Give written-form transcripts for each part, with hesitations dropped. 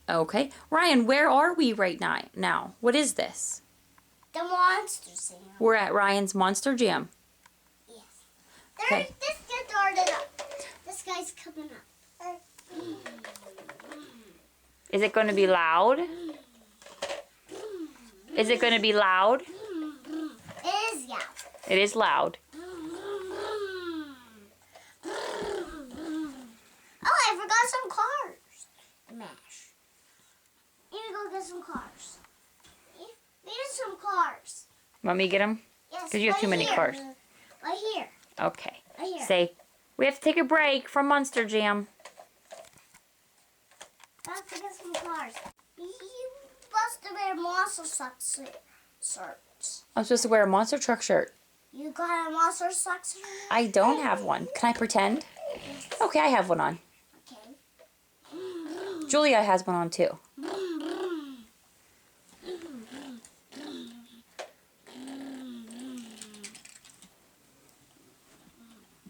Okay. Ryan, where are we right now? What is this? The Monster Jam. We're at Ryan's Monster Jam. Yes. Okay. This gets started up. This guy's coming up. Is it going to be loud? Is it going to be loud? It is, yeah. It is loud. Oh, I forgot some cars to mash. Need to go get some cars. Need some cars. Want me to get them? Yes. Because you have too many cars. Right here. Okay. Right here. Say, we have to take a break from Monster Jam. I have to get some cars. You supposed to wear monster socks shirts. I'm supposed to wear a Monster Truck shirt. You got a monster socks shirt? I don't have one. Can I pretend? Okay, I have one on. Okay. Julia has one on too.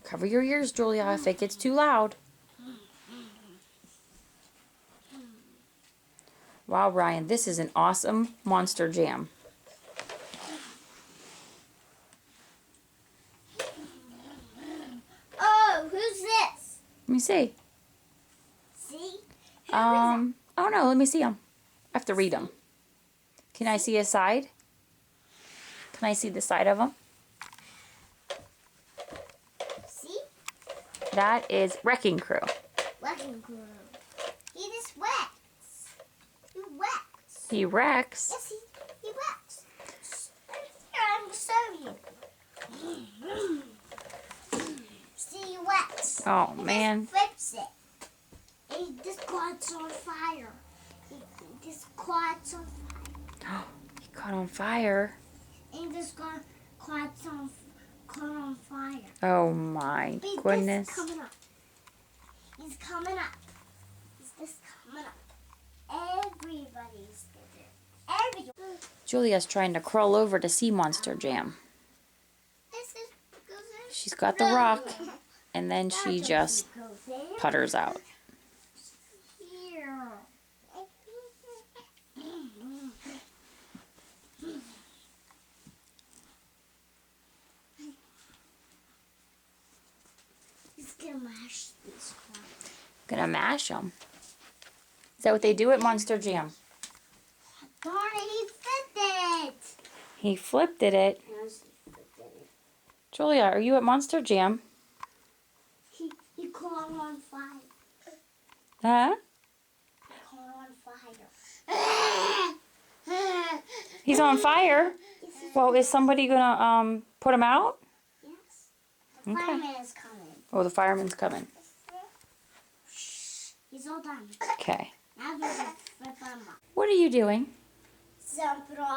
Cover your ears, Julia, if it gets too loud. Wow, Ryan, this is an awesome Monster Jam. Oh, who's this? Let me see. See? Oh no, let me see them. I have to read them. Can I see a side? Can I see the side of them? See? That is Wrecking Crew. Wrecking Crew. He just wrecks. He wrecks. He wrecks. Yes, he wrecks. Here, I'm showing you. See, he wrecks. Oh, He man. just flips it. And this quad's on fire. This quad's on fire. He caught on fire. And this quad's on fire. Oh my Wait, goodness. This coming up. He's coming up. Is this coming up? Everybody's there. Everybody. Julia's trying to crawl over to see Monster Jam. She's got the rock, and then she just putters out. Here. He's gonna mash this one. Gonna mash them. Is that what they do at Monster Jam? Darn it, he flipped it! He flipped it. Julia, are you at Monster Jam? He caught on fire. Huh? He caught on fire. He's on fire. Well, is somebody gonna put him out? Yes. The Okay. fireman is coming. Oh, the fireman's coming. Shh. He's all done. Okay. Now he's gonna flip him up. What are you doing? Jump it off.